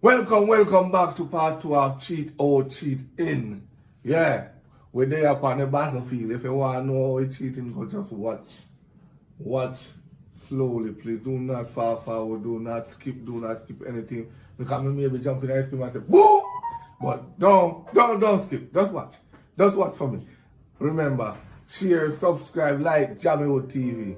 Welcome back to part 2 of Cheat Out, Cheat In. Yeah, we're there upon the battlefield. If you want to know how we cheating, go just watch. Watch slowly, please. Do not fall forward, do not skip anything. Because me maybe jump in the ice cream and say, boo! But don't skip. Just watch. Just watch for me. Remember, share, subscribe, like JAMMIWOOD TV.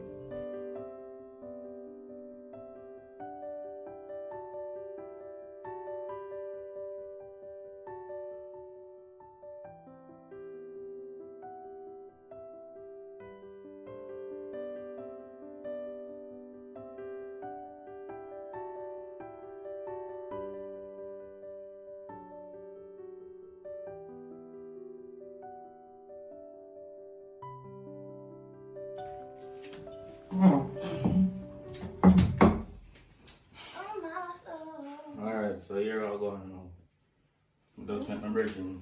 Alright, so here I go now. Just make my brethren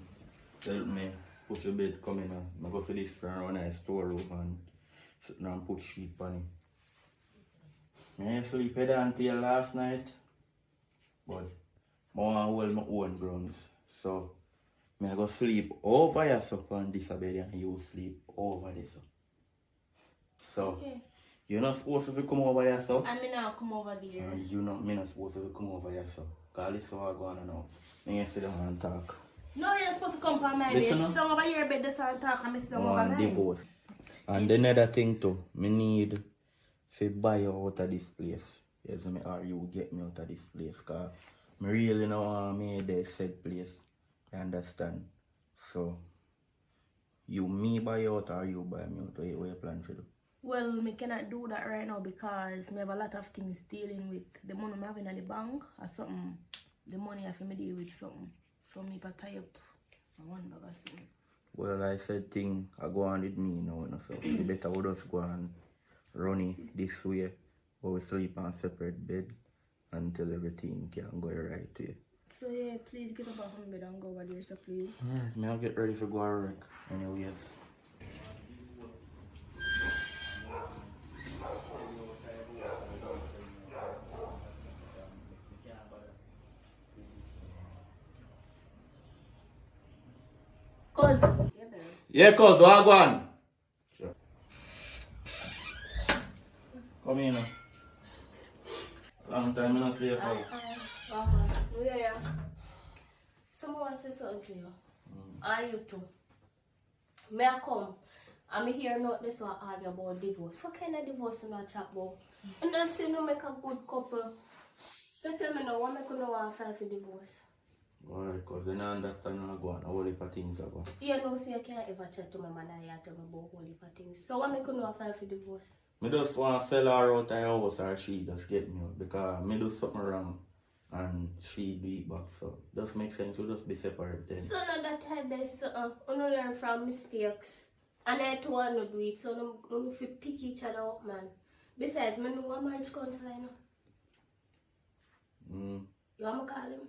help me put your bed coming on. I go for this for around a storeroom and sit down and put sheet on it. I sleep until last night, but I want to hold my own grounds. So I go sleep over here so on this bed and you sleep over this. So okay. You're not supposed to come over here, so? I mean, I'll come over there. You're not supposed to come over here, so. Because this is what I go on now. I can sit down and talk. No, you're supposed to come for my bed. Sit down over your bed and talk and sit down over mine. Divorce. And the another thing too, I need to buy you out of this place. Yes, or you get me out of this place. Because I really don't want to make the said place. You understand? So, you me buy you out or you buy me out? What you plan to do? Well, I cannot do that right now because I have a lot of things dealing with the money I have in the bank or something. The money I have to deal with something. So I can tie up one bag or something. Well, I said thing I go on with me now, so you better we just go and run it this way, or we sleep on separate bed until everything can go right way. So yeah, please get up off my bed and go over there, so please. Alright, I'll get ready to go to work anyways. Cause Yeah, cuz, what go on? Sure. Come in now. Long time I not see you, cuz. yeah. Someone says something to you. And you too. May I come? I'm here not this one argue about divorce. What kind of divorce you not talk about? And then say no make a good couple. So tell me now, what make you no want to file for divorce? Why? Because they don't understand how go on, how heap of things are going. You know, so you can't ever chat to my man and you tell me about whole heap of things. So what make you no want to file for divorce? I just want to sell her out of her house or she just get me out because I do something wrong and she do it back. So just make sense to just be separate then. So now that I there's something, you learn from mistakes. And I too want to do it, so we have to pick each other up, man. Besides, I know a marriage counselor, you know. You want me to call him?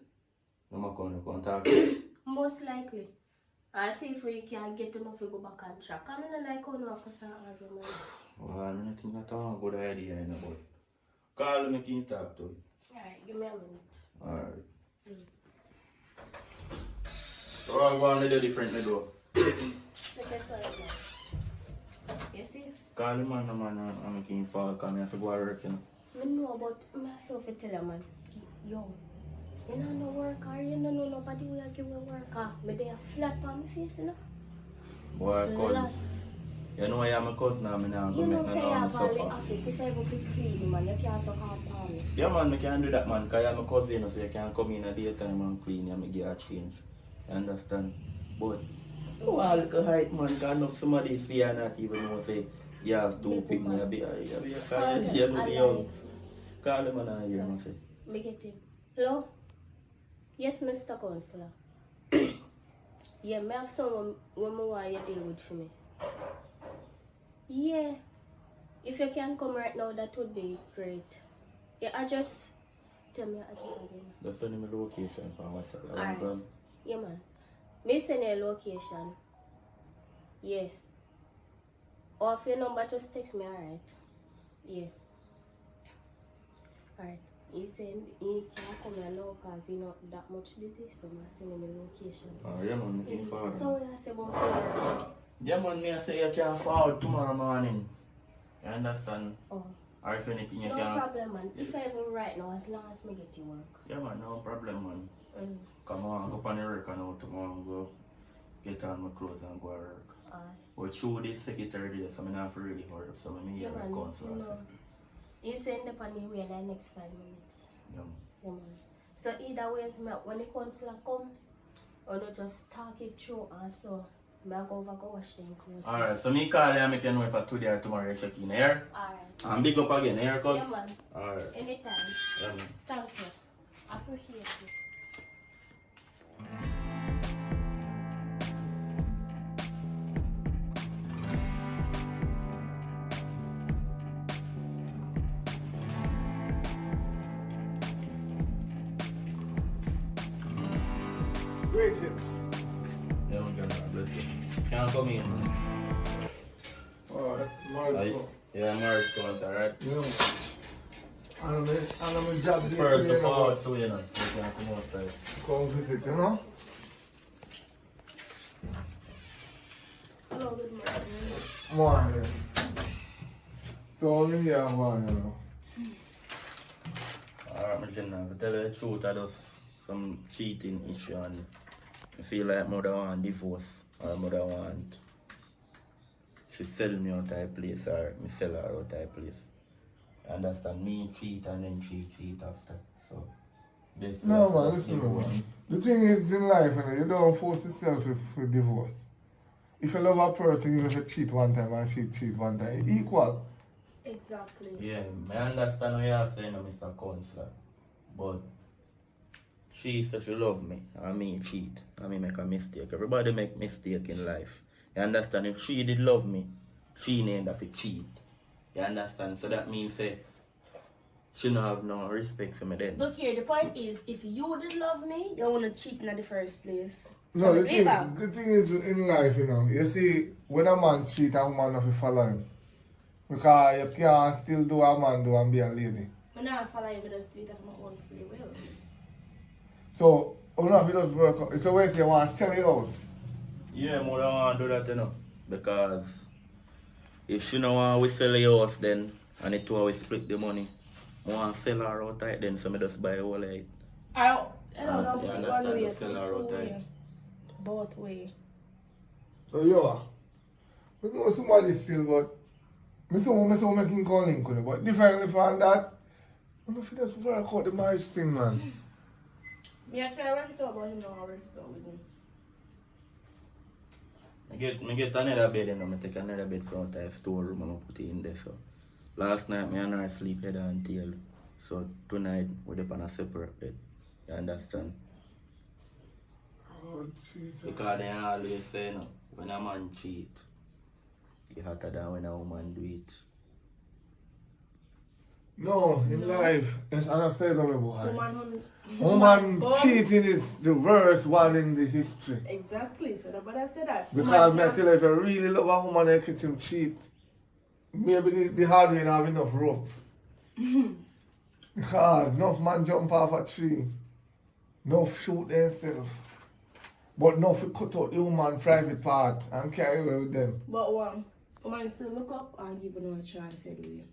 I'm going to contact you. Most likely. I see if you can get enough to go back on track. I mean, like how no person argument. Well, I don't think that's a good idea, you know, but call him and you can talk to him. Alright, give me a minute. Alright. So I'm going to do differently though. Second slide, man. You see? Call him man, I'm making fall because I have to go to work, you know. I know about myself to tell you, man. Yo, you don't know work or you don't know nobody will give you work. But they are flat on my face, you know? Boy, cause you know I am a cousin now, I'm not you going know, to say make you no have all the suffer. office. If I go for clean, man, you can't so hard on me. Yeah man, I can do that man, because I'm a cousin, so you can come in at daytime and clean and get a change. You understand? But you are like a height man, because enough somebody see you not even know say you have to pick me a bit. You look young. Call him and I hear him say. Me get him. Hello? Yes, Mr. Counselor. Yeah, me have someone when I want you deal with for me. Yeah. If you can come right now, that would be great. Your address? Tell me your address again. Just send him a location for WhatsApp. Alright. Yeah, man. Me send you a location. Yeah. Or if your number, just text me, alright? Yeah. Alright. He said he can't come here now because he's not that much busy, so I'm sending him the location. Oh, yeah, man, looking forward. So what I say about tomorrow? Yeah, man, me I say you can forward tomorrow morning. You understand? Oh. Or if anything you No can... problem, man. If I even right now, as long as me get you work. Yeah, man, no problem, man. Mm. Come on, go on the work and now tomorrow go get on my clothes and go to work. Aye. But through this secretary day, so I have to really hurry up. So I hear Yeah, the man. council. No. You send up on the way in the next 5 minutes. Yeah, man. Yeah, man. So either way, when the counselor come, or not just talk it through and so I go over go wash them clothes. Alright, so me call you and make you know if I today or tomorrow you check in here. Alright. And big up again, here, cuz? Yeah, man. Alright. Anytime. Yeah, man. Thank you. Appreciate you. Great tips. Yeah, man, bless you. Can't come in, man. Alright, Aye. Marital. Yeah, Marital, alright? Yeah. And I'm a job day First today, of you all, know, so you know, you can come outside. come visit, you know. Hello, good morning. Morning. So me here one, you know. Alright, my general, to tell you the truth, I just some cheating issue and I feel like mother want divorce or mother want she sell me out of place or me sell her out of place. Understand? Me cheat and then she cheat after. So this No man, listen man. The thing is in life, you know, you don't force yourself with divorce. If you love a person, you have to cheat one time and she cheat one time. Equal. Exactly. Yeah, I understand what you're saying, Mr. Counselor. But she said she love me and me cheat and me make a mistake. Everybody make mistake in life. You understand? If she did love me, she need have to cheat. You understand? So that means she don't have no respect for me then. Look here, the point is, if you did love me, you want to cheat in the first place. No, So the thing is in life, you know, you see, when a man cheat, a woman have to follow him. Because you can't still do a man do and be a lady. I'm not following you, just do it of my own free will. So, you know, if it doesn't work out, it's a way you want to sell your house. Yeah, mother want to do that, you know. Because if she don't want to sell your house then, and it will split the money, I want to sell her out right then, so I just buy all of it. I don't know, You put it understand one way, the put seller it out two there? way. Both way. So, you know somebody still, but I saw making calling, but differently from that, I don't know if it just work out the marriage thing, man. Me actually work it out, but him not work it out with me. I get another bed and I take another bed from the storeroom and I put it in there. So last night me and her sleep head and tail. So tonight we're on a separate bed. You understand? Oh, Jesus. Because they always say, you know, when a man cheat, it's hotter than when a woman do it. No, in life, as I said to me, boy. Woman Woman cheating is the worst one in the history. Exactly, so nobody said that. Because I tell you, if you really love a woman and catch him cheat, maybe the hard way not have enough rope. Because enough man jump off a tree, enough shoot themselves, but enough cut out the woman private part and carry away with them. But woman still look up and give her a chance to do it.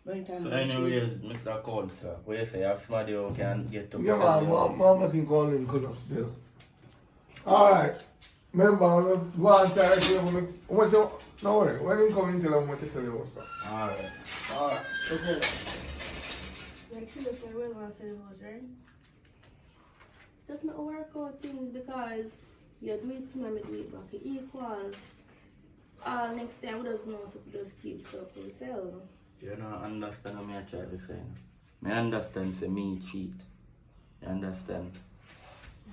So anyways, Mr. Counselor, what you say, have somebody who can get to Yeah man, I'm making calling color still. Alright, remember, go on to no worry, when you come in tell them what you tell you about stuff. Alright. Alright, okay. Like seriously, I really want to say it was right. Just not work out things because you do it to me, I do it back. Equal. Next time we just know so we just keep stuff to yourself. You don't understand what I try to say. I understand say me cheat. You understand?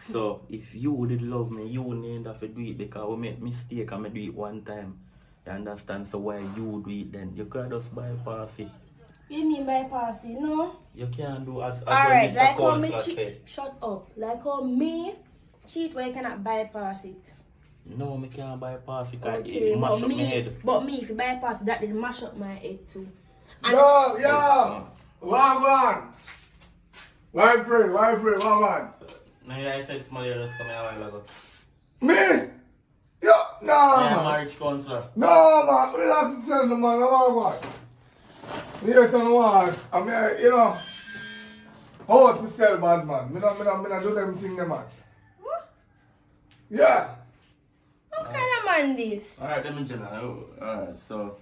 So if you did love me, you need to do it because we make mistake and I do it one time. You understand? So why you do it then? You could just bypass it. You mean bypass it, no? You can't do as Alright, Mr. like how me Counselor cheat. said. Shut up. Like how me cheat where you cannot bypass it. No, me can't bypass it because Okay, it mash up my head. but me, if you bypass it, that did mash up my head too. And Yeah. Wagwan! Why pray, wagwan? No, yeah, I said somebody just come here a while ago. Me? Yo, no, Yeah, man. marriage counselor. No, man. We have to tell the man, wagwan. Yes, and what? I mean, you know, house me sell bad, man. Me not do them thing, man. What? Yeah. What kind of man this? Alright, let me tell you. Alright, so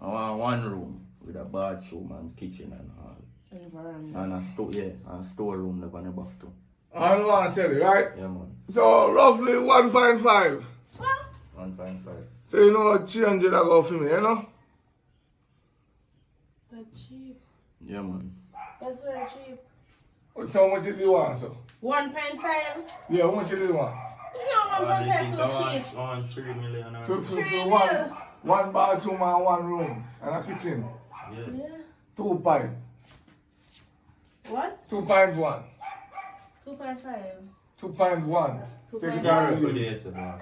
I want one room with a bathroom and kitchen and all. Environment. And a storeroom they're gonna back to. I don't want to sell it, right? Yeah, man. So, roughly 1.5. What? 1.5. So, you know, 300 go for me, you know? That's cheap. Yeah, man. That's very cheap. So, how much do you want, so? 1.5? Yeah, how much do you want? No, I 1.5 think too cheap. I want 3 million. For, Or... for, Three for mil. one bathroom and one room and a kitchen. Yeah. Yeah. 2 pints. What? 2 pints one. 2.5. 2 pints one. Take it 2.5. out Good of day, here. sir, man.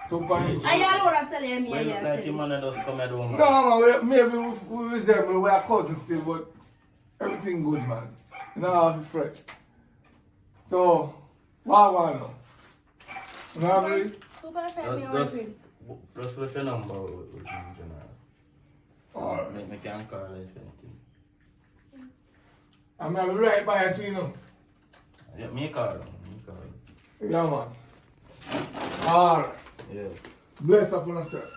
2 pints. I y'all want to sell it, me Well, and look you like sell your it. man just come at home. No, man, maybe we resemble, we are cousins still, but everything good, man. You know how to fret. So, what I want now? You know what I mean? 2.5 me already. Just with your number with me, general. Alright. Me can call if anything. I'm going to be right by it, you know. Yeah, me call him. Me call him. Yeah, man. Alright. Yeah. Bless up on yourself.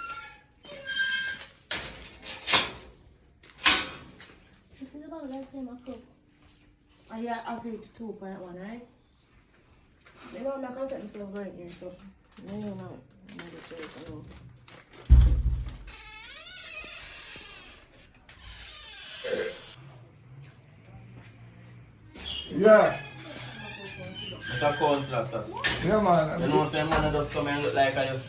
You see the bag that's in my cup? I agreed to 2.1, right? You know, I'm not going to take myself right here, so. No, I'm not sure if I know. Yeah. Mr. Counselor, sir. Yeah, man. You know, say man just come and look like you.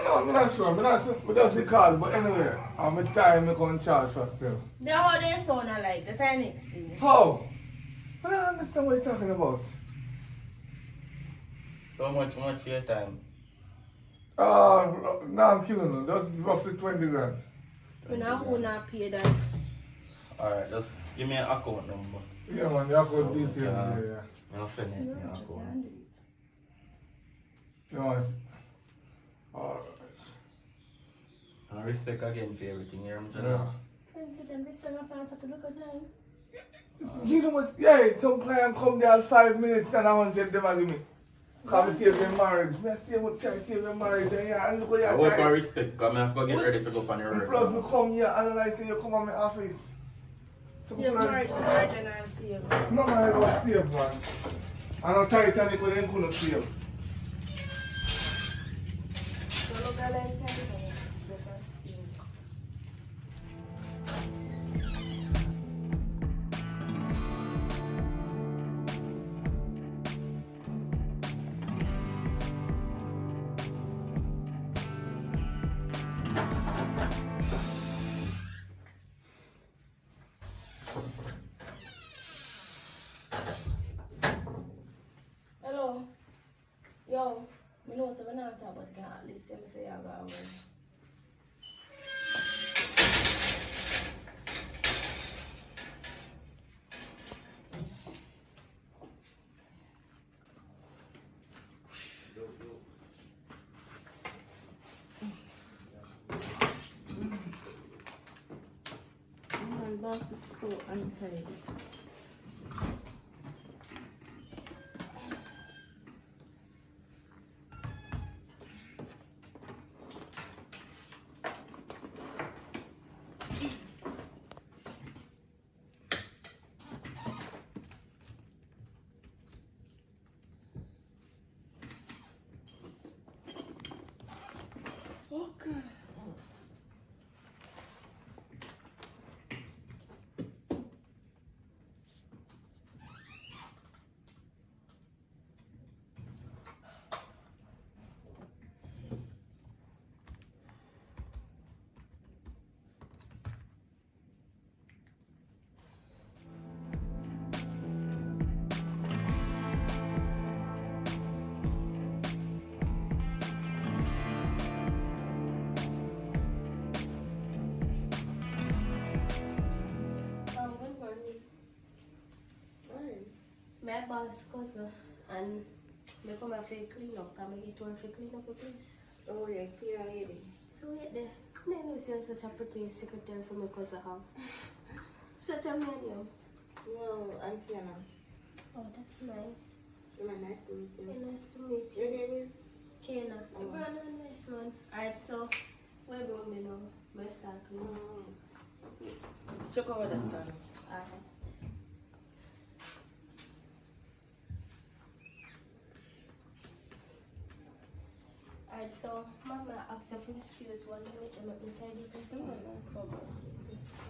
I'm not sure. I'm not sure. I just call, but anyway, I'm time I come charge for still. They how they sound like the time next thing. How? I don't understand what you're talking about. So much your time. Now I'm killing them. That's roughly 20 grand. We now who not pay that. Alright, just give me an account number. Yeah, man, you have got So, details there, I'll send it to your account. yeah. You want alright. And respect again for everything here, I'm Yeah. Thank you, then we still have time to look at time. You know what? Yeah, some client come there 5 minutes and I want to them and give me. Come save their marriage. Me say what try save your marriage and yeah, and look what I you hope I try. respect, because I have to get ready to go up on your And plus me record. come here analyze say you come on my office. Some Save client- marriage, margin and save. No man, I don't save man. I don't Titanic when they couldn't save. So look at like time. Just a save. Hello. Yo, me know so we not talk but can at least tell me say you go away. My boss is so untidy. Okay. My boss cousin and me come and clean up and I get to her to clean up the place. Oh, yeah, clear lady. So wait there. I know see such a pretty secretary for my cousin have. So tell me your name. Well, I'm Tiana. Oh, that's nice. Nice to meet you. Yeah, nice to meet you. Your name is? Kena. Oh. Your brother nice man. Alright, so we're doing me now. We're start cleaning. Okay. Check over that time. Alright. Alright, so Mama asked you for excuse 1 minute and let me tidy this up. No problem. Yes.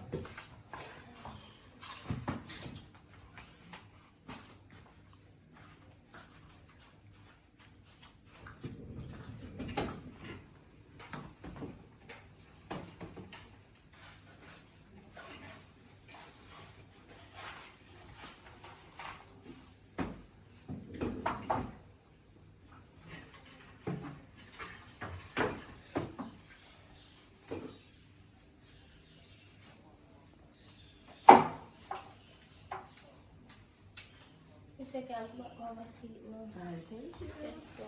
Yes, I can have a seat now. Alright, thank you. Yes, sir.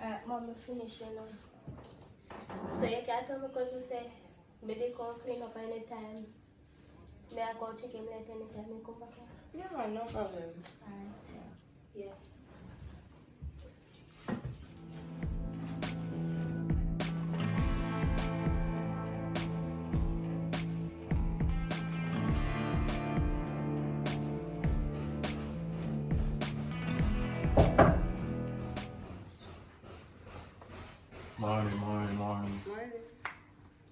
Alright, Mom, I'm finishing now. So you can tell me because you say, me they come clean up anytime. May I go check him later anytime he come back here? Yeah, man, no problem. Alright. Yeah. Morning. Morning.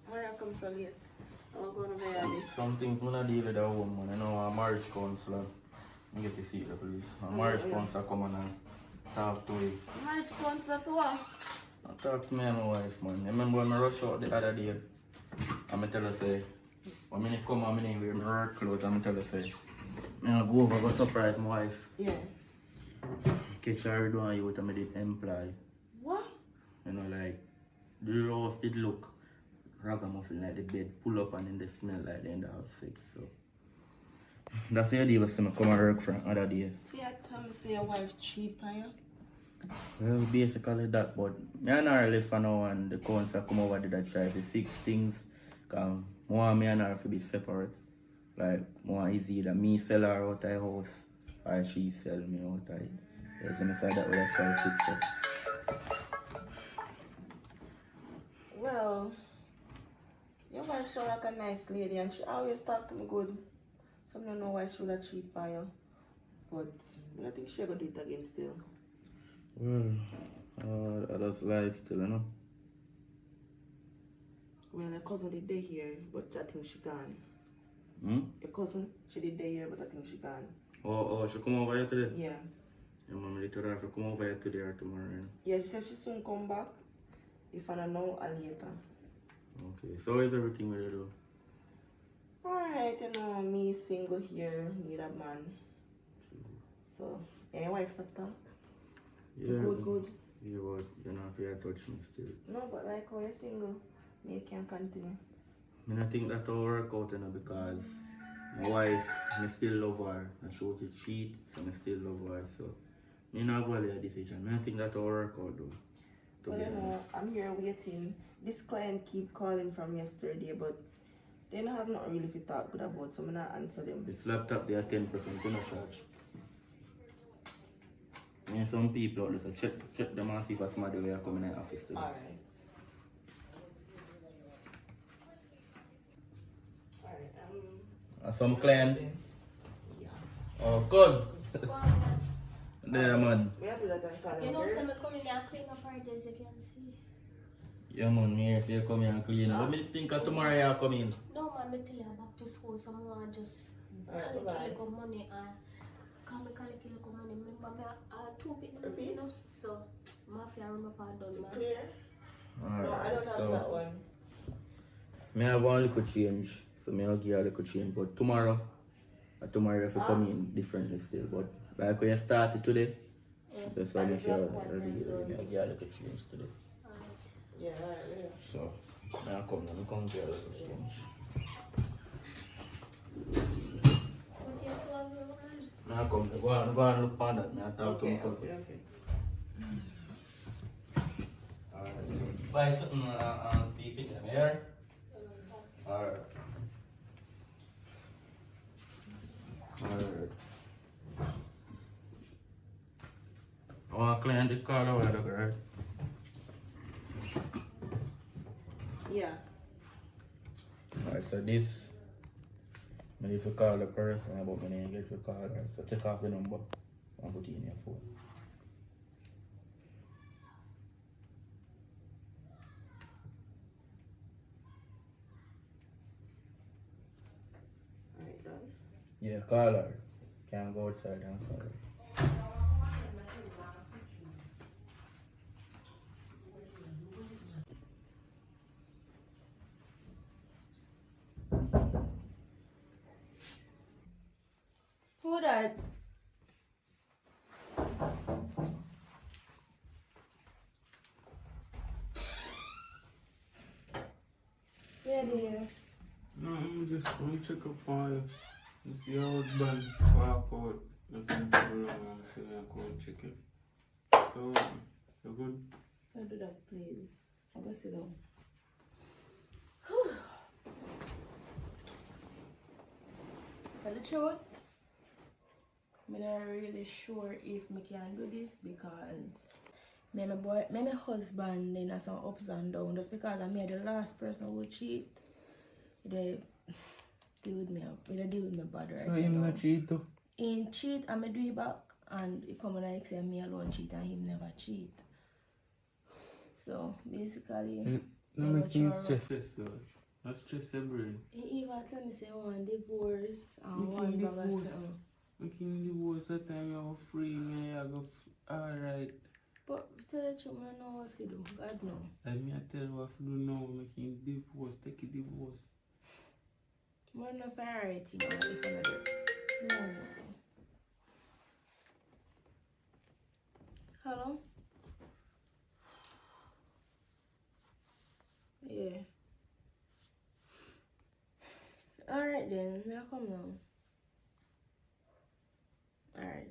Why you come so late? I'm going to bed. Some things I'm not deal with at home, man. You know, a marriage counselor. I get to see the police. A marriage counselor come on and talk to you. Marriage counselor for what? I talk to me and my wife, man. You remember when I rush out the other day? And I tell her, say, when I come and I wear my work clothes, and I tell her, say, I go over and surprise my wife. Yeah. Catch her doing you with me did employ. What? You know, like, the house did look ragamuffin, like the bed pull up and then they smell like the end of six. So that's the idea was to come and work for another day. See, I tell me, say your wife cheap, are you? Well, basically that, but me and her left for now and the council come over there that try to fix things. Cause more me and her to be separate. Like, more easy that me sell her out of the house or she sell me out of it. Yeah, so I said that we try to fix it. Well, your wife sound like a nice lady and she always talk to me good. So I don't know why she would have cheat by you. But I think she'll go do it again still. Well, that's life still, you know. Well, her cousin did day here, but I think she gone. Your cousin, she did day here, but I think she gone. Oh, she come over here today? Yeah. Yeah, mom, they told her to come over here today or tomorrow. Yeah, she said she soon come back. If I don't know, I'll later. Okay, so how is everything with you though? Alright, you know, me single here, need a man. So, yeah, your wife stop talk? Yeah. Good. Yeah, but you know, if you touch me still. No, but like how you're single, me can continue. I mean, I think that will work out, you know, because my wife, I still love her. And she want to cheat, so I still love her. So, I not value a decision. I think that will work out though. Well, you know, I'm here waiting. This client keep calling from yesterday, but they don't have nothing really to talk good about, so I'm not answer them. This laptop, they are 10% in a charge. And some people out there, so check them and see if somebody will come in the office today. Alright. Some client? Yeah. Oh, cuz. Go on, man. There, man. We have to do that and call You know, her. so me come in and clean up our days, you can see. Yeah, man, me here say you come here and clean. But me think of tomorrow you come in. No, man, me tell you back to school, so I want just Alright, bye. collect money and collect money. Remember, me two people, you know, so mafia run up and down, man. Clear? No, I don't have so that one. me have one little change, so me will give you a little change. But tomorrow you have to come in differently still. But like when you started today, that's why I give you a little change today. Alright. Yeah, yeah. So, now come to your little change. What you saw of your hand? Now come, go on look on that. Now talk to me cousin. Okay. Alright. Buy something keep it in here. Alright. Alright. Oh, client did call over, right? Yeah. Alright, so this, I need to call the person about my name, get to call her. So take off the number and put it in your phone. Alright, done. Yeah, call her. Can't go outside and call her. Who that? Yeah, dear. No, I'm just going to check up on you. You see how it's been walk out. Just need to go around so I go and check it. So, you good? Don't do that, please. I'll go sit down. Tell the truth. I'm not really sure if I can do this because my husband then has some ups and downs. Just because I'm the last person who cheat, they deal with me bad right So, now. him not cheat too? He cheat and I do it back, and he come like say me alone cheat and him never cheat. So basically, No, I make got him your- stress. Not stress your brain. he even tell me say one divorce and Make one him bag of divorce. something. Make him divorce that time you're free, man. I go, alright. But tell the truth, I know what to do. God know. Let me tell you what to do now. Make him divorce. Take a divorce. I know if I alright, you know, if I do. No. Hello? Yeah. Alright then, now come now. Alright.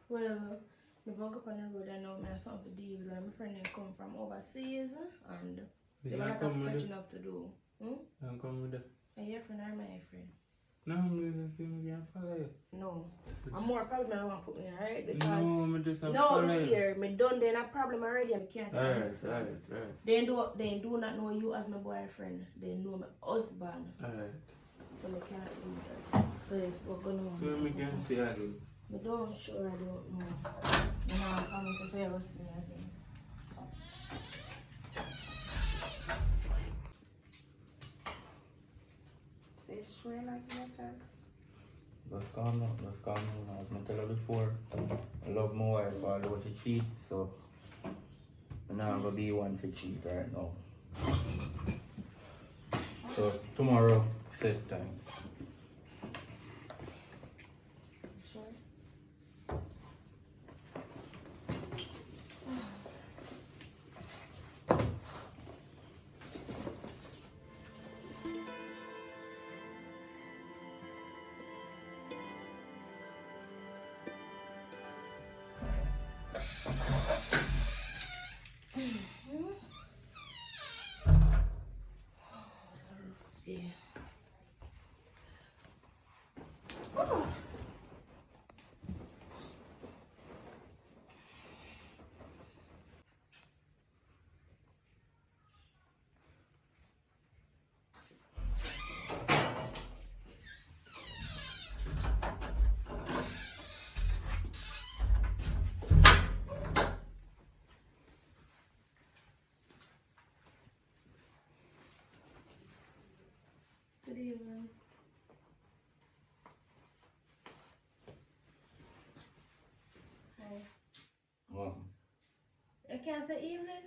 Well, me walk up on the road and now I have something to deal with. My friend they come from overseas and they have a lot of catching up to do. I'm coming with that. Are you your friend or my friend? No, I'm going to say I can't follow you. No. I'm more problem I want to put me in, alright? Because No, I'm just a no, follow look you. here, me done then a problem already and I can't take the next one. Alright. They do not know you as my boyfriend. They know my husband. Alright. So I cannot do that. So if we're gonna So I can say again. but don't sure I don't know. And I'm coming to say I was saying again. So it's sure like your chance. Just calm down. As I tell you before, I love my wife, although she cheats, so I'm not gonna be one for cheat right now. So tomorrow, set time. Sure. Yeah. Good evening. Hi. Well, I can't say evening?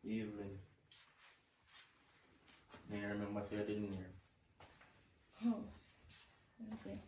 evening. I remember say I didn't hear. Oh. Okay.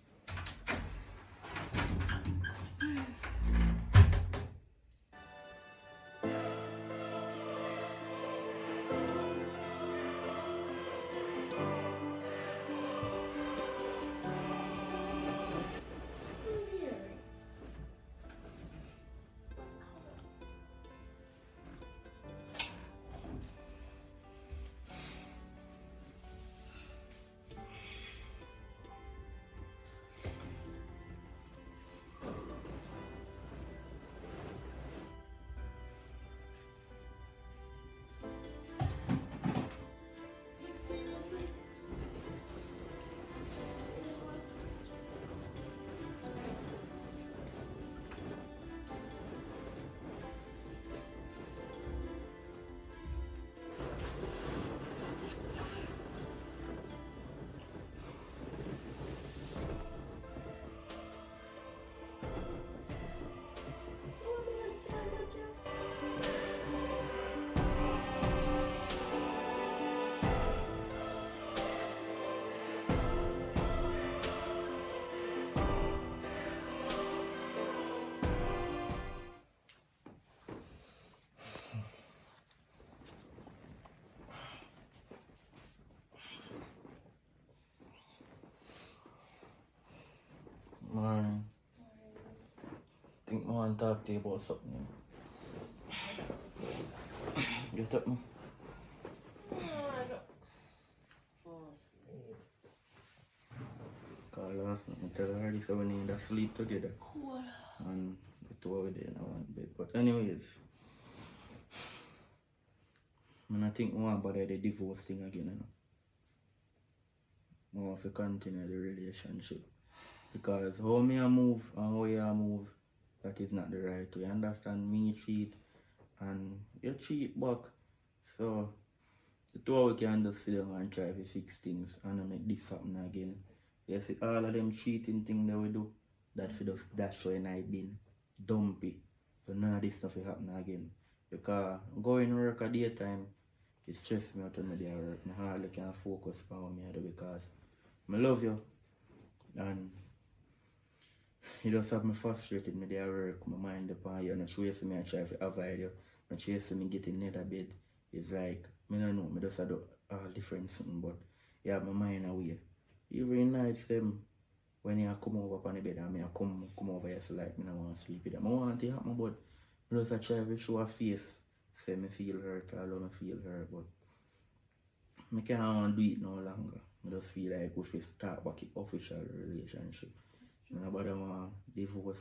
want to talk to you about something. Get up now. Cause last night I tell her this, so we need to sleep together. Cool. And the two of them in one bed. But anyways, I think we want about the divorce thing again, you know. We want to continue the relationship. Because how me a move and how you a move, that is not the right way. You understand? Me cheat and you cheat back. So the two of us can just sit down and try to fix things and not make this happen again. You see all of them cheating things that we do, that for just dash when I been dumpy. So none of this stuff will happen again. Because going to work at daytime, it stresses me out when I do work. I hardly can focus on what I do because I love you. And it just have me frustrated me there work, my mind upon you, and chasing me and try to avoid you, and chasing me getting in the bed. It's like, I don't know, I just do all different something, but you have my mind away. Every night, when you come over upon the bed and I come over here, so like, I don't want to sleep with them. I want to happen, but I just try to show a face, say I feel hurt, although I feel hurt, but I can't do it no longer. I just feel like we should start back an official relationship. Nobody want divorce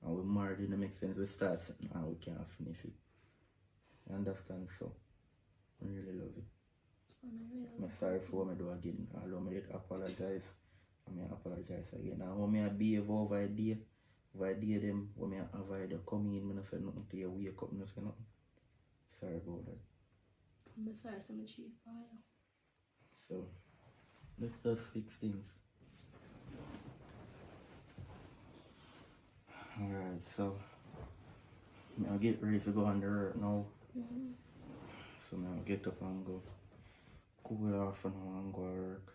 and we married, it makes sense. We start something and we can't finish it. You understand? So I really love it. I'm sorry for what I do again. Although I did apologize, I may apologize again. And when I behave over a day them, when I avoid you come in, I don't say nothing to you, wake up, I don't say nothing. Sorry about that. I'm sorry, so much cheat by you. So let's just fix things. Alright, so I'll get ready to go on the road now. So I'll get up and go cool off and go to work.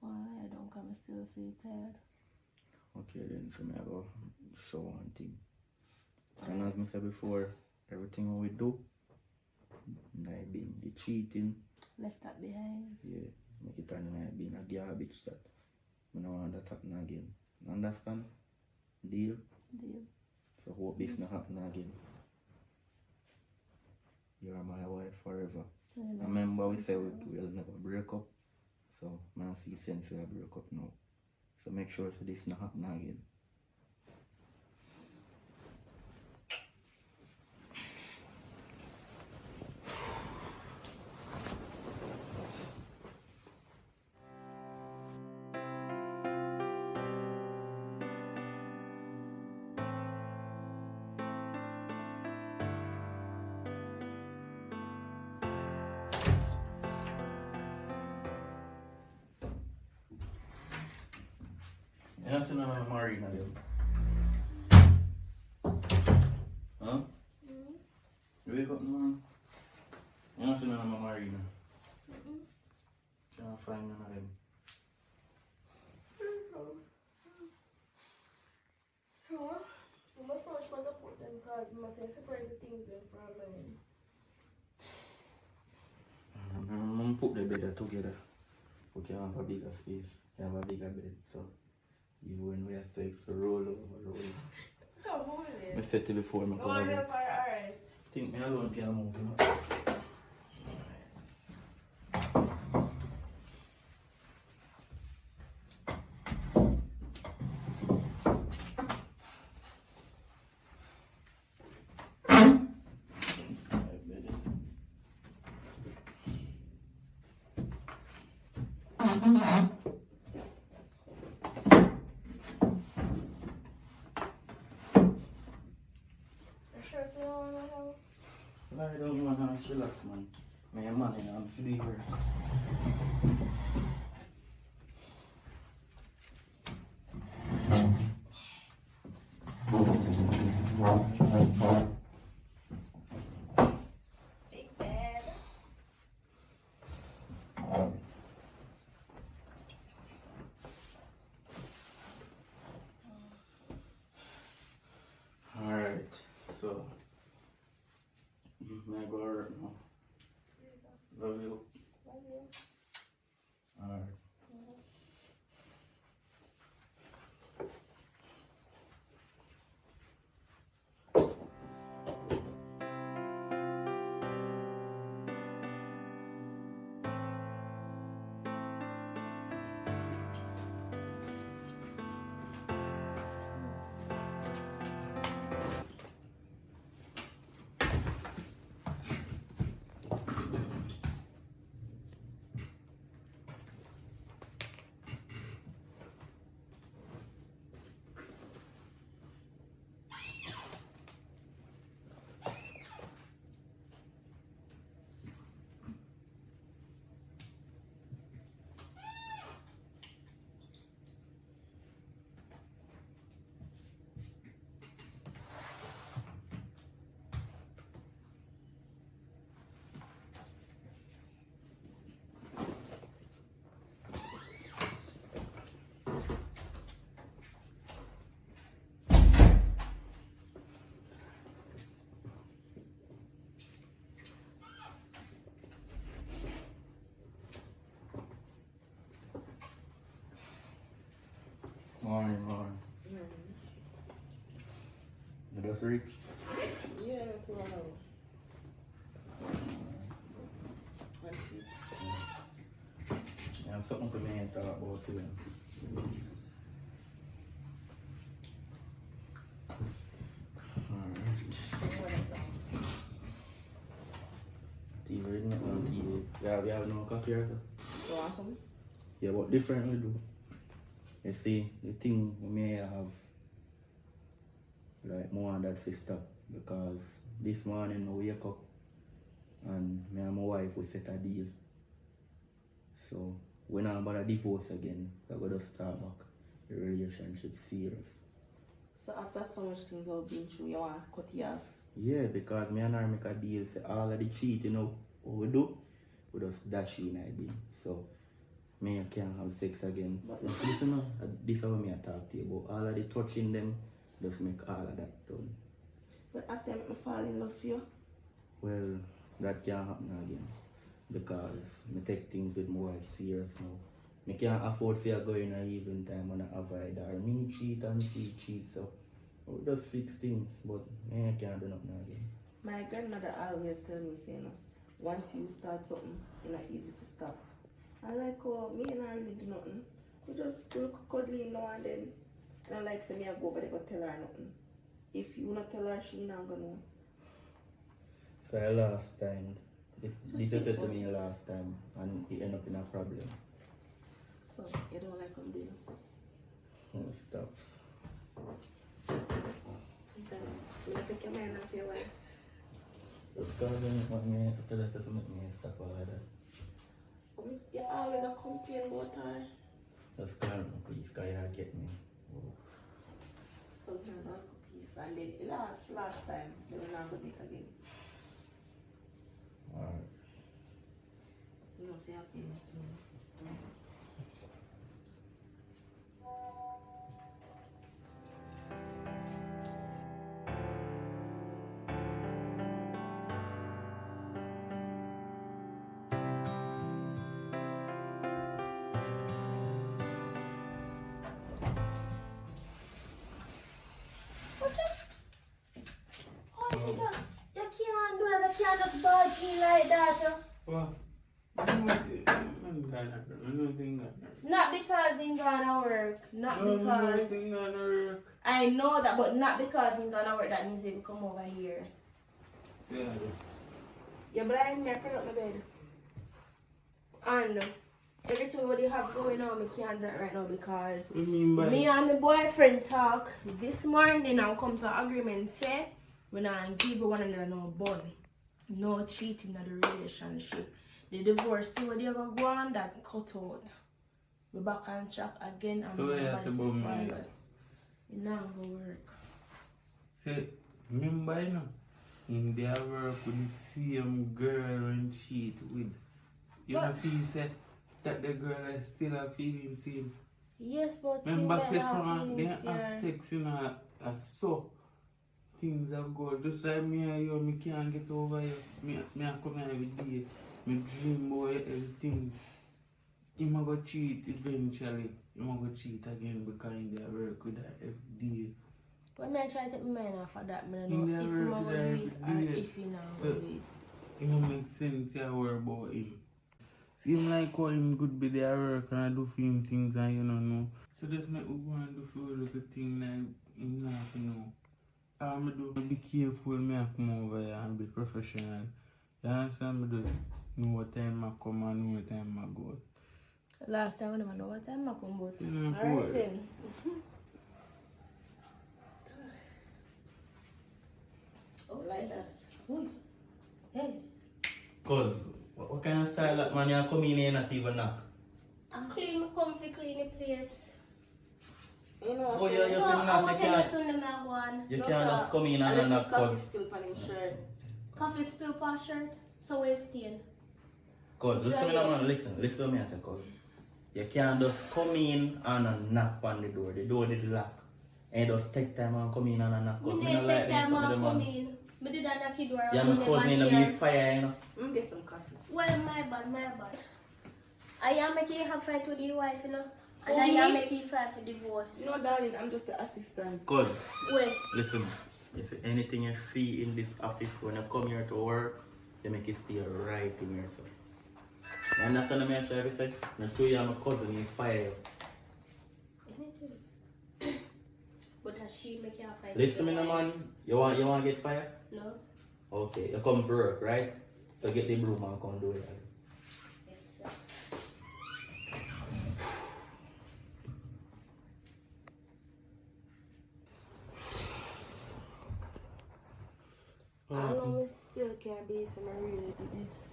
I don't come, I still feel tired. Okay then, so I'll go show one thing. And as I said before, everything we do, like being the cheating, Left that behind. yeah, make it turn like being a garbage that I don't want that happen again. Understand? Deal? Deal. So hope this not happen again. You are my wife forever. Yeah, Remember we said we'll never break up. So I don't see sense we break up now. So make sure so this not happen again. You don't see none of my marina them? Huh? You wake up now, man? You don't see none of my marina? Can't find none of them. You must know which one to put them because you must separate the things in from mine. I'm gonna put the bed together. We can have a bigger space. We can have a bigger bed. So even when we have sex, roll over. Come on, I said to before, I'm go on, going alright. think me alone can move, you know? Sure, so you don't want to have. Lie down, man, and relax, man. My man, you know, I'm feeling hurt. Big bed. Alright, so may I go out now? Love you. Love you. Alright. rich. Yeah, to allow. And see. Yeah, something for me to talk about too. Alright. Tea, reading it on tea. We have no coffee or so? You want some? Yeah, but different we do. You see, the thing we may have like more on that for stop because this morning I wake up and me and my wife we set a deal. So we're not about to divorce again. We're gonna start back the relationship serious. So after so much things I've been through, you want to cut it off? Yeah, because me and her make a deal say all of the cheating what we do, we just dash in I bin. So me I can't have sex again. But listen, this is how me I talk to you about all of the touching them, just make all of that done. But after I fall in love with you? Well, that can't happen again. Because me take things with my wife serious now. Me can't afford for go in a even time when I avoid her. Me cheat and she cheat, so we just fix things, but me I can't do nothing again. My grandmother always tell me, say, no, once you start something, it's not easy to stop. I like how me and her really do nothing. We just look cuddly now and then. And I like say me I go over there go tell her nothing. If you not tell her, she not gonna know. So last time, this you said to me last time, and it ended up in a problem. So you don't like him, do you? Oh, stop. Sometimes you take your mind off your wife. Just cause them want me to tell her to make me stop all of that. You always a complain about her. Just call me please, cause you get me. Oh. Sometimes I like a piece and then last time they will not go meet again. Alright. You know, say I feel this too. You can't do that. You can't just barge in like that. What? Not because he's gonna work. Not because. I know that, but not because he's gonna work. That means he will come over here. Yeah. You're blind me, I put up my bed. And everything what you have going on, I can't do it right now because me and my boyfriend talk this morning and come to an agreement say we not give one another no bun. No cheating in the relationship. The divorce thing what they ever go on that cut out. We back on track again and so yeah, it's about me. It not gonna work. See, remember you know, in their work with the same girl and cheat with. You don't feel say that the girl is still a feeling same. Yes, but remember say from they have sex you know so things are good. Just like me and you, me can't get over you. Me come here every day. Me dream about everything. You might go cheat eventually. You might go cheat again because in their work with her every day. When I try to take my mind off of that, I don't In know if their I'm work with going her to do every it or day. if you not So, going to do it. it don't make sense to worry about him. Seem like how him good be there work and I do for him things and you don't know. So that's make we go and do for a little thing like him not to know. I do be careful me I come over here and be professional. You understand me just know what time I come and know what time I go. Last time I never know what time I come but Alright alright then. Oh Jesus. Ooh. Hey. Cause what kind of style that man you come in here not even knock? I clean my comfy clean the place. You know, Oh, so, yeah, So you I knock, want you to can't, listen to me go on. you can't just come in and knock. coffee Cause spill on his shirt. Coffee spill per shirt. So we're staying. listen to me man, listen to me I say cause you can't just come in and knock on the door did lock. And just take time and come in and knock. Me Cause me need not like take time this and man. come in. Me did that knock the door. Yeah, and my me cause me never no be hear. fire, you know. Get some coffee. Well, my bad. I am making you have fight with your wife, you know. And Oh, I am me? making you fight for divorce. No, darling, I'm just the assistant. Cause, Wait. listen, If anything you see in this office when you come here to work, you make it stay right in yourself. You understand what I'm trying to say? I'm sure you have a cousin in fire. Anything. But has she make you fight? Listen me, no man. You want to get fire? No. Okay, you come for work, right? So get the broom and come do it. Yes, sir. I know I still can't believe I really do this.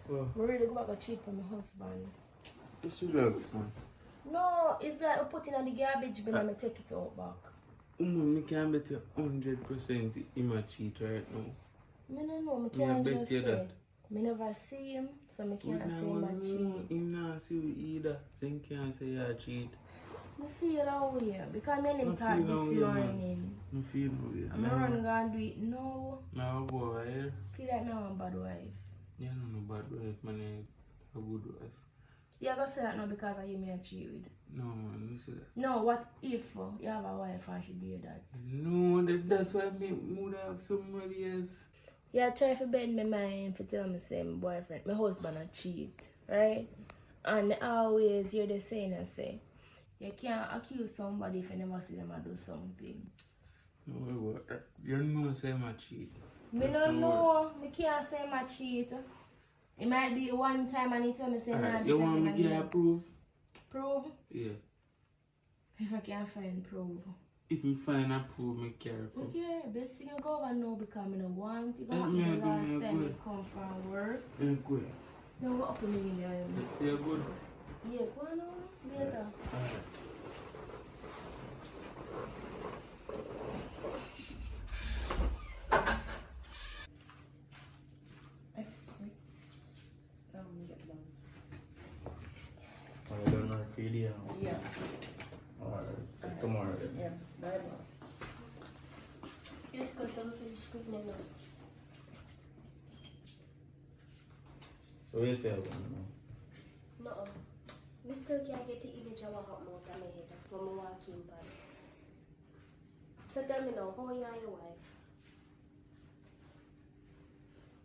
Well, I really go back and cheat on my husband. just relax, man. No, it's like I put it in the garbage bin and I take it out back. Me can't bet you 100% him a cheat right now. I don't know, I Me can't bet just you say. that. I never see him, so I can't say No, my cheat. him not see you either. Then can't say you a cheat. I feel that way because I made him I talk feel this that way, man. morning. I feel no way. I'm run gonna do it now. My boy over here. Feel like me want a bad wife. You know no bad wife, man. A good wife. You gonna say that now because I hear me a cheat with. No, man, you see that. No, what if you have a wife and she do that? No, that's why me would have somebody else. Yeah, try to bend my mind to tell me say my boyfriend, my husband a cheat, right? And me always hear the saying and say, you can't accuse somebody if you never see them do something. No, you know say my cheat. Me That's no no know, me can't say my cheat. It might be one time and he tell me say nah, Alright, you want me to get a proof? proof? Yeah. If I can't find proof. If me find a proof, me carry proof. Okay, best thing I go over now because I don't want to go Let happen me the go, last me time go. you come from work. Yeah, go. No, go up in the Let's say good. Yeah, go on now, later. Alright. Oh, you don't know if you do now? Yeah. Alright, tomorrow then. Yeah, bye boss. Yes, because I'm finished cooking it now. So what you say about it now? No. I still can't get the image of what happened out of my head when I walk in by. So tell me now, how are you and your wife?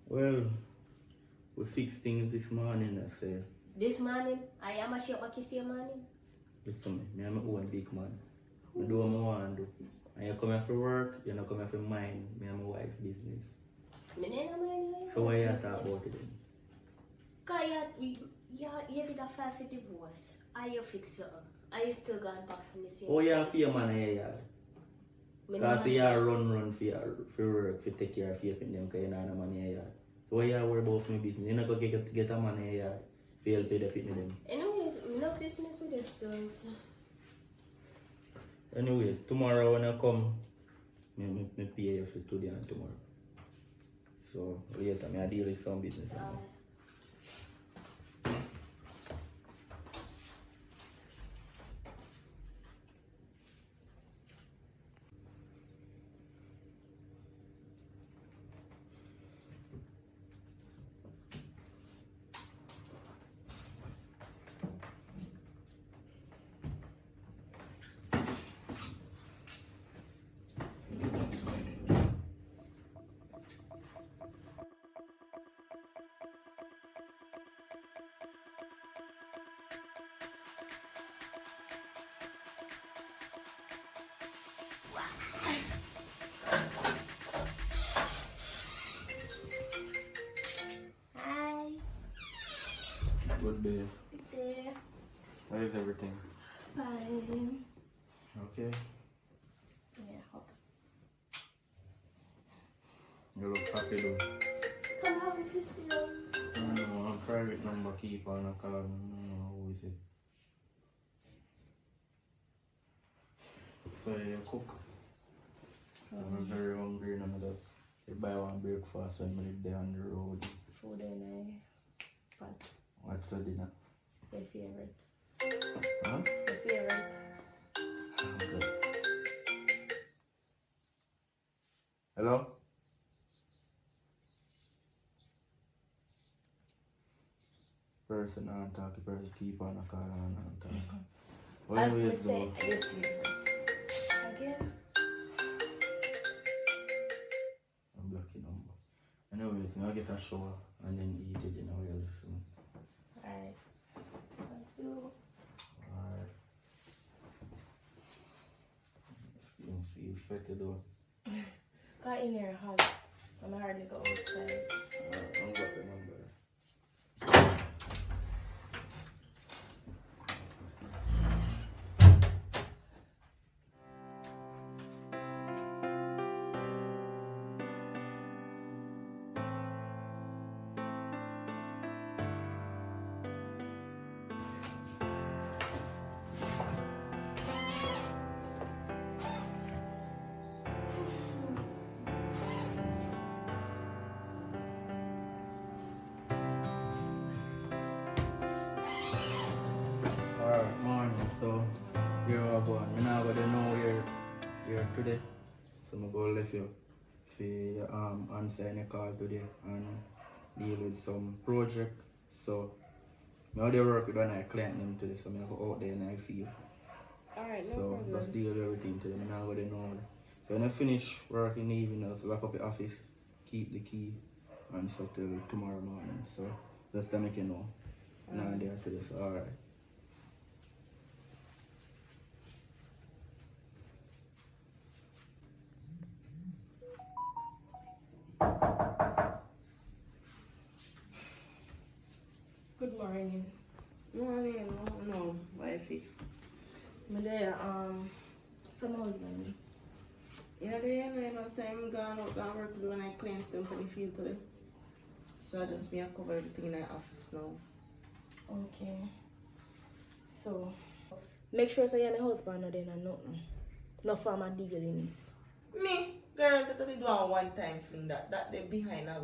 Well, we fixed things this morning, I say. This morning, I am a shop kiss your morning. Listen me, I'm my own big man. I do what I want to do. And you come here for work, you're not coming for mine, me and my wife business. Me never mind your So why you business. talk about it then? Because you did a file for divorce. Are you fix it? Are you still going back from the same Oh, you side? have for your man in your yard. Me Because never- you run for work, for take care of your them, because you don't have no money in your yard. So why you worry about my business? You're not going to get a man in your yard for help with the pitney them. Anyways, no business with the stores. Anyway, tomorrow when I come, me pay you for today and tomorrow. So later, I deal with some business. Hi. Good day. Good day. How is everything? Fine. Okay. Yeah. You look happy though. Come have a kiss you. I know, I'm private number keeper on a call. I don't know who is it. So you cook. I'm very hungry and I just buy one breakfast and make it there on the road. Food and pot. What's for dinner? My favorite. Huh? My favorite. Okay. Hello? Person on talk, person keep on a call on talk. Well, As we anyways, say, though, your favorite. Again? Now get a shower and then eat it in our health soon. Alright. Thank you. Alright. Skin see sweaty though. Got in here hot. I'm hardly go outside. Alright, I'm got the number. Alright, morning, so here I go. I'm not gonna know here today. So I'm gonna let you answer any call today and deal with some project. So I already work with a client them today, so I go out there and I feel. Alright, no So problem. just deal with everything today. I'm not gonna know. So when I finish work in the evening, I'll lock up the office, keep the key, and so till tomorrow morning. So just to make you know. Now I'm there today, so alright. Good morning. Morning, no, wifey. I'm there, from my husband. Yeah, you know, say I'm gone out and work doing I clean stuff for the field today. So I just me I cover everything in the office now. Okay. So, make sure so you're my husband or then or nothing. No for my dealings. Me? Girl, that's only do a one time thing that they behind now.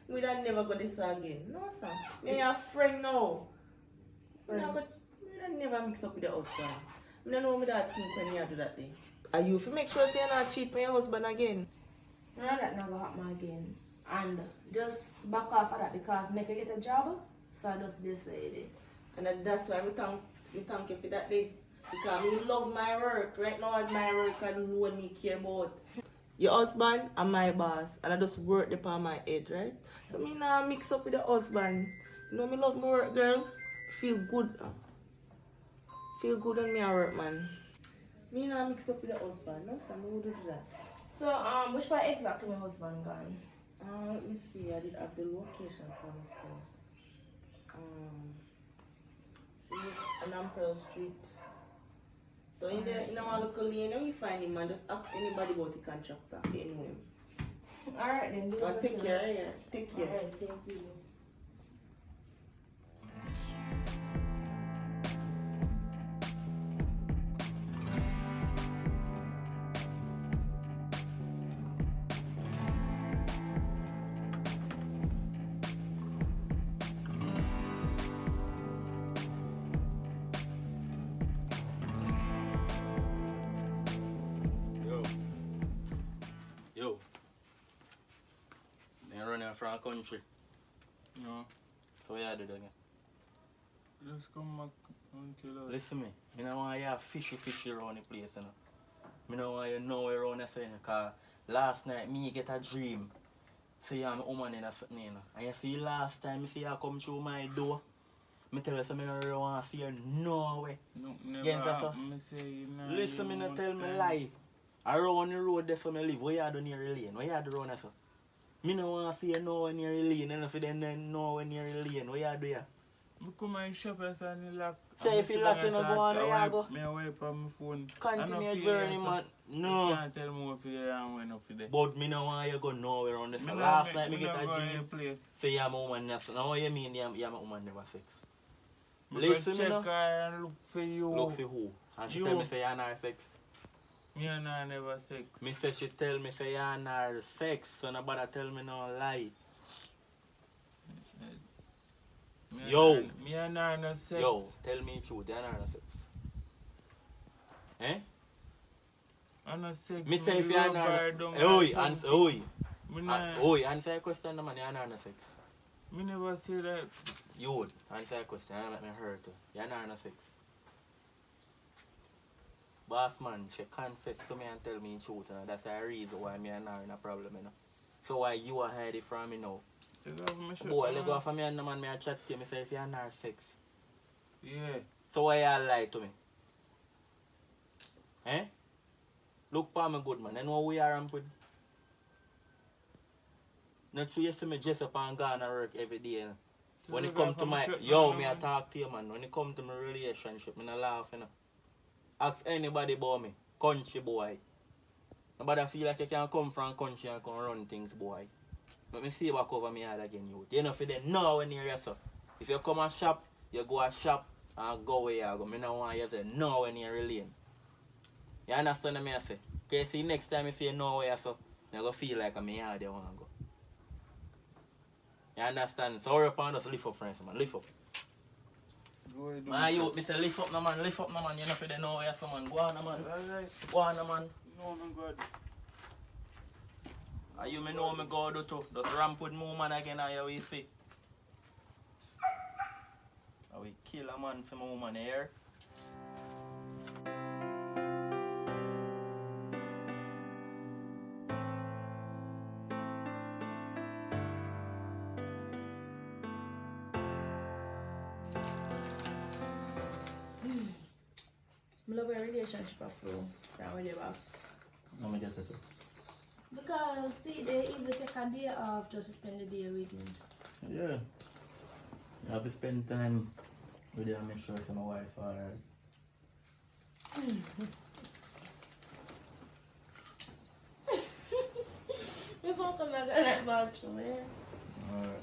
We don't never go this again. No, sir. Me a friend now. We don't never mix up with the husband. I don't know what that think when you do that day. Are you for make sure you're not cheat with your husband again? No, that never happen again. And just back off of that because make her get a job. So I just decide it. And that's why we thank you for that day. Because me love my work. Right now my work and alone me care about. Your husband and my boss. And I just work upon my head, right? So me now mix up with the husband. You know me love my work, girl. Feel good. Feel good when me at work, man. Me now mix up with the husband. No, sir, me would do that. So, which part exactly my husband gone? Let me see. I did have the location for my phone. See, on Ampel Street. So in our local lane, when we find him, man, just ask anybody about the contractor. They know him. Alright then. Do Take listen. care, yeah. Take care. Alright, thank you. Yo. They're running from a country. No. So yeah, did again. Just come back and chill out. Listen me. I don't want you fishy around the place, you know. I don't want you nowhere around the thing, because last night me get a dream. See I'm a woman in a something, you know. And you see last time you see her come through my door. Me tell you something I don't want to see her no way. No, never Again, Sasa. happen. Me say you know. Listen, me you not much tell me time. lie. Around the road there for me live. Where you do near the lane? Where you do around there? Me no want to see you nowhere near the lane. And if you then nowhere near the lane, where you do ya? Me come my shop and say you lock. Say if you lock, you no go on, where you go? Me a wipe on my phone. Continue I your no journey, feel man. You No. can't tell me what you and when up there. But me no want you go nowhere around there. Me no Last make- night me me get no a go any dream. place. Say you're my woman now. Now what you mean you're my woman never sex? Me Listen go me check now. her and look for you. Look for who? And she You. tell me say you're not sex. Me and her never sex. Me say she tell me say you're not sex. So nobody tell me no lie. Me and Yo. her- Me and her no sex. Yo, tell me the truth, you're not sex. Eh? I no sex. Me say if you're rub her not... down Oi, or answer, something. oi. Me nah- Oi, answer a question, man, you're not sex. Me never say that. You would. Answer a question, you make me hurt you. You're not sex. Boss man, she confess to me and tell me the truth, you know? That's the reason why me and her in a problem, you know. So why you are hiding from me now? Take off my shirt. Boy, let go off of me and the man me a chat to you. Me say if you're not sex. Yeah. So why you lie to me? Eh? Look for me good man. I know we are rampant. Not sure you see me dress up and go and work every day. You know? When it come to my me I talk to you man. When it come to my relationship, me not laugh, you know. Ask anybody about me. Country boy. Nobody feel like you can come from country and come run things, boy. Let me see back over me head again, you. You know for them now when you're so. If you come and shop, you go and shop and go where you go. Me not want you to say no when you're lane. You understand what I say? Okay, see next time you say no where you so, you go feel like I'm here they want to go. You understand? So hurry up and just lift up friends, man. Lift up. Man, you, me say lift up no man, lift up no man. You know for them know where you so man. Go on no man. Alright. Go on no man. No, no, God. And you me know me go do too. Just ramp with more man again and you will see. And we kill a man for more man here. I love a relationship after that way back. No, me just say so. Because see, they even take a day off just to spend the day with me. Yeah. You have to spend time with you and make sure it's my wife alright. It's not coming back that bathroom, yeah? Alright.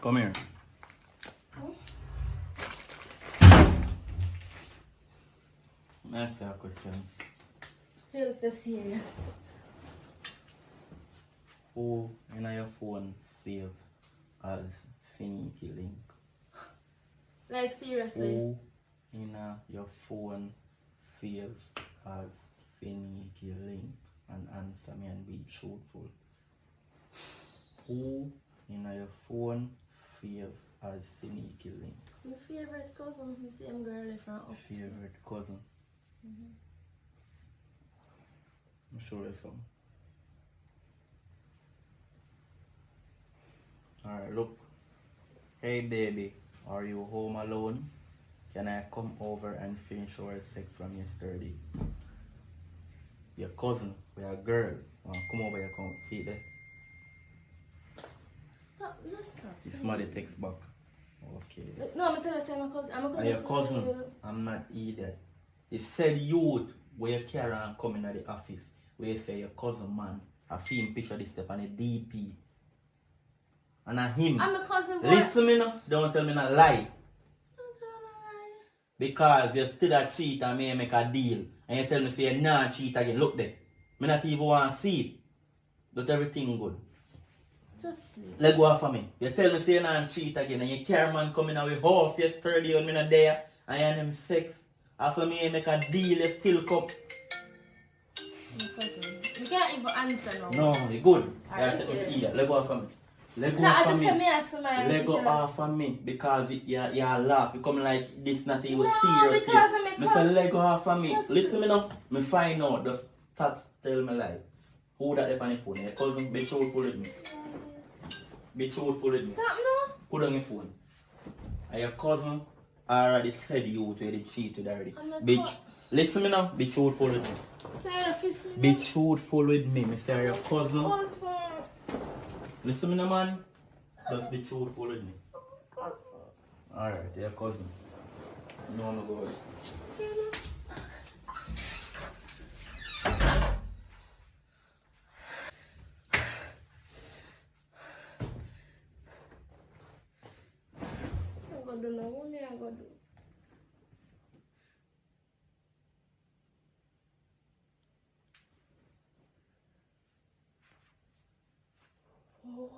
Come here. That's a question. Health is serious. Who in your phone save as sneaky link? Like seriously. Who in your phone save as sneaky link? And answer me and be truthful. Who in your phone save as sneaky link? My favorite cousin, the same girl from up. Favorite cousin? I'm sure it's some. Alright, look. Hey baby, are you home alone? Can I come over and finish our sex from yesterday? Your cousin, we are a girl. Come over here, come. See it there? Stop, just stop. See somebody text back. Okay. No, I'm telling you, I'm a cousin. I'm a cousin. Your cousin, I'm not idiot. He said youth where you carry and come in the office. Where you say your cousin man. I see him picture this step on a DP. And I him. I'm a cousin boy. Listen me now, don't tell me not lie. Don't tell me lie. Because you still a cheat and me make a deal. And you tell me say you not cheat again. Look there. Me not even want to see it. But everything good. Just please. Let go off of me. You tell me say you not cheat again and you carry man coming out with horse yesterday when me not there. And you and him sex. After me make a deal, you still come. My cousin. We can't even answer now. No, you good. Alright, Let go off of me. Let go No, I off of just me. tell me as my Let go off of me because you laugh. You come like this not even No, serious. because I'm a Me say let go off of me. Just Listen me now. Me find out. Just stop tell me lie. Who that on the phone? Your cousin, be truthful with me. Be truthful with me. Stop no. Put on your phone. And your cousin already said you to the cheated already. Bitch. Listen me now. Be truthful with me. Say your fist me. Be truthful with me. Me say your cousin. Cousin. Listen me now, man. Just be truthful with me. Cousin. Alright, your cousin. No, no, go ahead. I'm gonna do no one, I'm gonna do. What?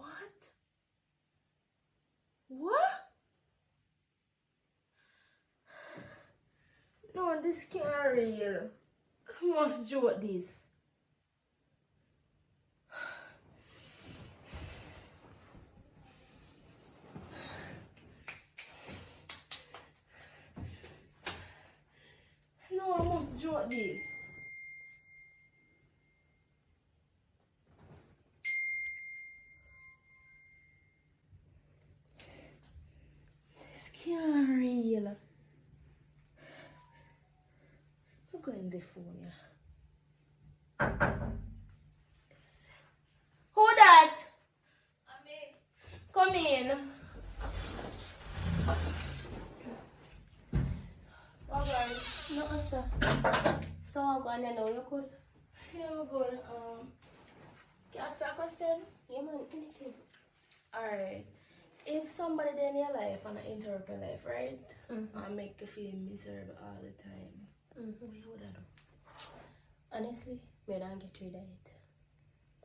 What? No, this can't real. I must joke this. No, I must joke this. This can't real. I'm going to the phone, yeah. Who that? Come in. Alright. No, sir. So I'm going to know you could. Yeah, we're good. Can I ask a question? Yeah, man, anything. Alright. If somebody in your life and I interrupt your life, right? Mm-hmm. And make you feel miserable all the time, Mm-hmm. what would I do? Honestly, we don't get rid of it.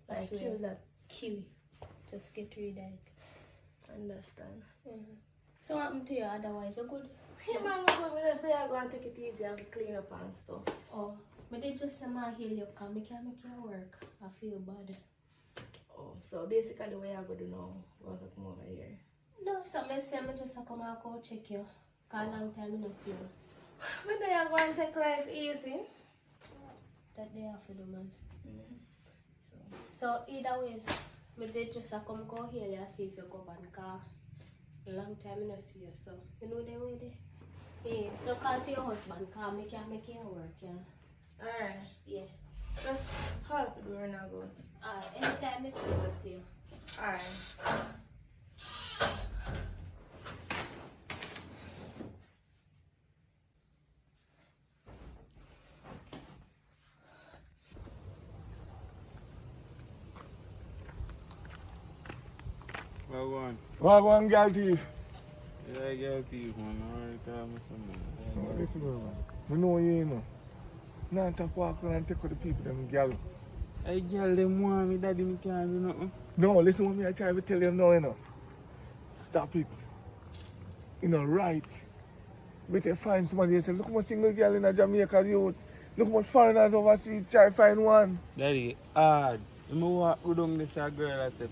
I Like swear. kill that, kill it. Just get rid of it. Understand? Mm-hmm. So what happened to you otherwise? You good? Yeah, man, I'm good. We just say I'm going to take it easy and clean up and stuff. Oh, but they just say my heal you because I can't make you work. I feel bad. Oh, so basically the way I go to now, we're going to come over here. No, so I say I just come and go check you. Because a long time I don't see you. When they are going to take life easy. That they have to do, man. Mm-hmm. So either ways, I just come go heal you and see if you go back. Because a long time I don't see you. So, you know the way there. Yeah, so call to your husband because I can't make you work, yeah. Alright. Yeah. Just help the door now, go. Anytime I see you. Alright. Wagwan. Wagwan girl thief. Yeah, girl thief, man. Marital, man. Listen, man. We know you know. Now I'm talking walk around and take with the people, them girl. Hey, girl, them want me, daddy, me can't do nothing. No, listen what me I try to tell you now, you know. Stop it. You know, right. Better find somebody and say, look how much single girl in a Jamaica youth. Look how much foreigners overseas try to find one. Daddy, hard. You walk go down this girl at the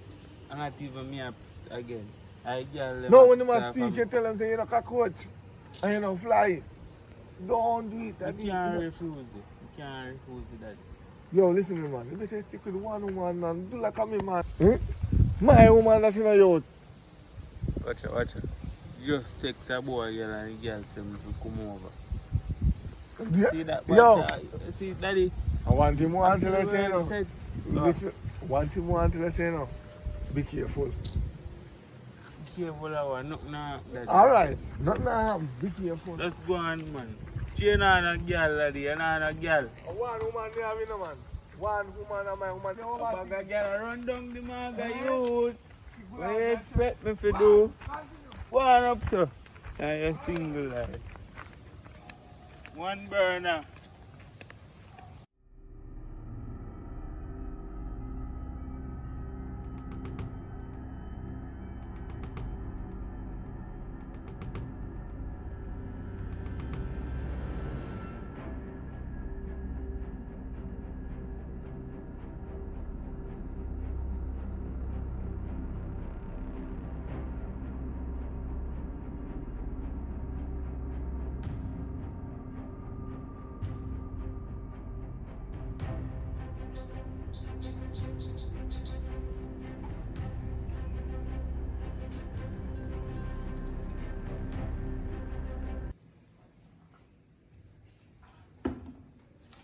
and not even me ups again. I girl them No, when you ups must speak, you tell them say you're not cockroach. And you know, fly. Don't do it. That You can't refuse it. You can't refuse it, daddy. Yo, listen to me, man. You better stick with one woman, man. Do like a me, man. Eh? My woman that's in a youth. Watch it, watch it. Just text a boy girl and the girl tell me to come over. See that? Yo. See, daddy. I want him one till I say well no. said. Listen, want him one till I say no. Be careful. Be careful of what? Nothing daddy. Alright. Nothing harm. Be careful. Let's go on, man. Chain on a girl, daddy. And on a girl. One woman there, you know, man. One woman and my woman. A bag of girl run down the maga youth. What you expect me to do? One up, sir. And you're single, like. One burner.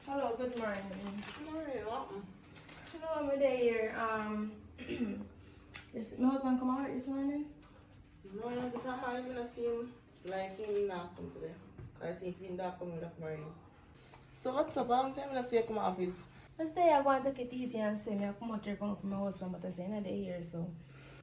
Hello, good morning. Good morning, what? You know, I'm here. My husband come out this morning. No, no, if I'm not even see him, like him not come today. Because if he not come up morning. So what's up? How long time I see you come office? I stay I want to take it easy and say me I come out here come up with my husband, but I say I'm here, so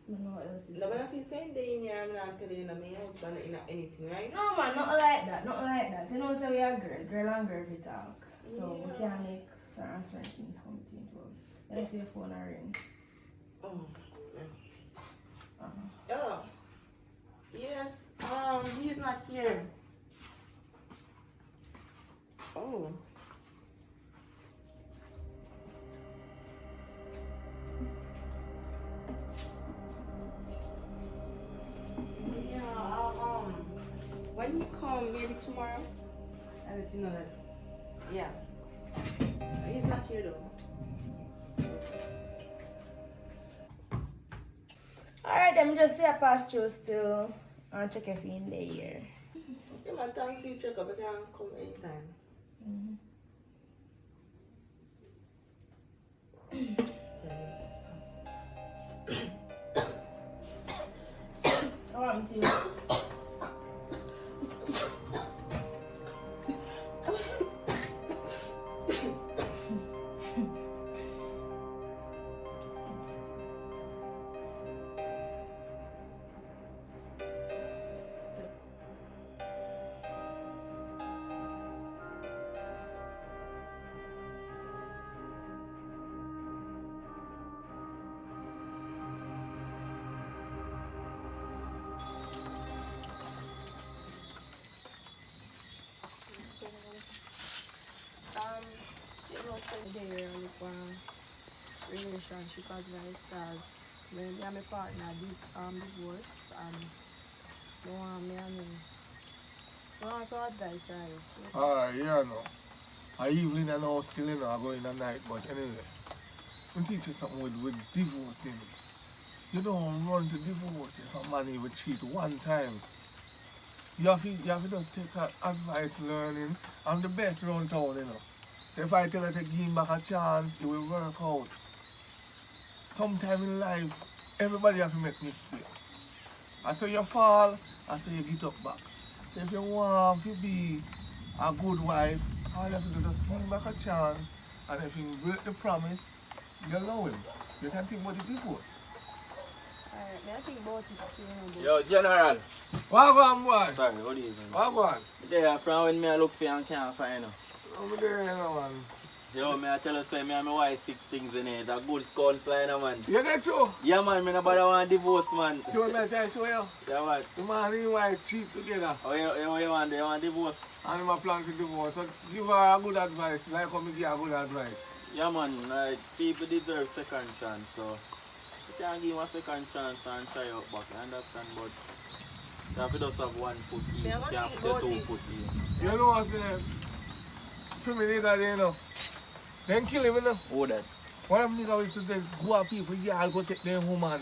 I don't know what else is. No, but if you say day in here, I'm not telling you that my husband in anything, right? No man, not like that, not like that. You know, say we are girl and girl we talk. So we can't make certain things come between two. Let's see your phone ring. Oh, something. Oh. Yes, he's not here. Oh. Yeah, when you come, maybe tomorrow, I'll let you know that. Yeah. He's not here though. Alright, I'm just here past through still. I'll check if you're in the here. Yeah, man, thanks you check up. I can come anytime. I want to. You know, some day I look for relationship advice because me and my partner divorce and they want me and him. So I want some advice, right? Alright, yeah, no. I evening and now still in, I go in the night, but anyway. I'm teach you something with divorcing. You don't run to divorce if a man even cheat one time. You have to just take advice learning. I'm the best around town, you know. So if I tell you to give him back a chance, it will work out. Sometime in life, everybody have to make mistakes. I say you fall, I say you get up back. So if you want to be a good wife, all you have to do is just give him back a chance. And if he break the promise, you allow him. You can think about the divorce. Alright, I think about it still. Yo, General. What on, boy? Sorry, what is it? What on? There, from when me look for you and can't find you. Over there, you know, man. Yo, me I tell you, say, me and my wife fix things in it. A good scorn flying, man. You get you? Yeah, man, me nobody want divorce, man. See what I tell you, show you? Yeah, what? The man and his wife cheat together. Oh, you want divorce? And I plan to divorce. So give her a good advice, like how me give her good advice. Yeah, man, like, people deserve second chance, so you can't give him a second chance and try out back, you understand? But you have to just have 1 foot in, you Yeah, can't one put thing your 2 about foot in. You know what I'm saying? For me, later, you know. Then kill him, you know. Who that? One of them niggas used to then go at people, yeah, I'll go take them woman.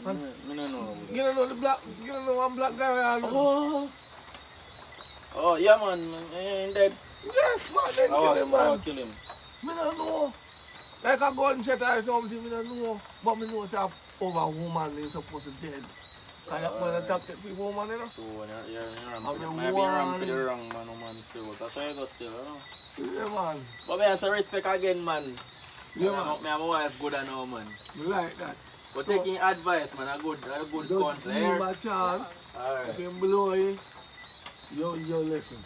Me no know. You don't know the black, you don't know one black guy. Oh, yeah, man, he ain't dead. Yes, man, then kill him, man. Kill him. Me don't know. Like a gunshot or something, me don't know. But me know that over woman is supposed to dead. Because that man attack the people, woman, you know. So, you're I'm the maybe you're one. the wrong man, still. That's why you go still, you know. Yeah, man. But me have to respect again, man. Yeah, Me man. and my wife good and all, man. Me like that. But taking advice, man, a good Just counsel. give him a chance. If Alright. he blow you, you left him.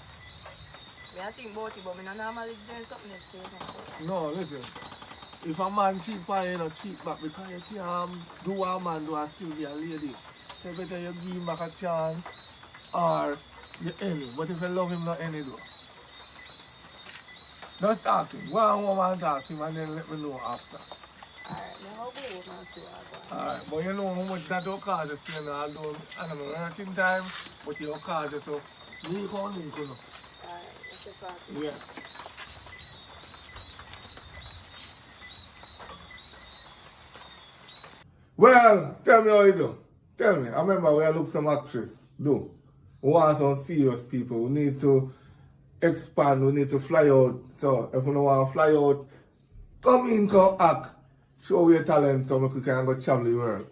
I think about it, but I don't normally do something else to No, listen. If a man cheat on you, cheat back because you can't do what a man do and still be a lady. So better you give him back a chance or you end him. But if you love him, not end it. Just talk to him. Go on home and talk to him and then let me know after. Alright, now I'll go over and see what I Alright, but you know how much that will cause you still although I'm working time, but it will cause you so me call him, you know. Alright, that's a fact. Yeah. Well, tell me how you do. Tell me. I remember we look some actress. Do. We want some serious people. We need to expand. We need to fly out. So if we don't want to fly out, come in, come act. Show your talent so we can go travel the world.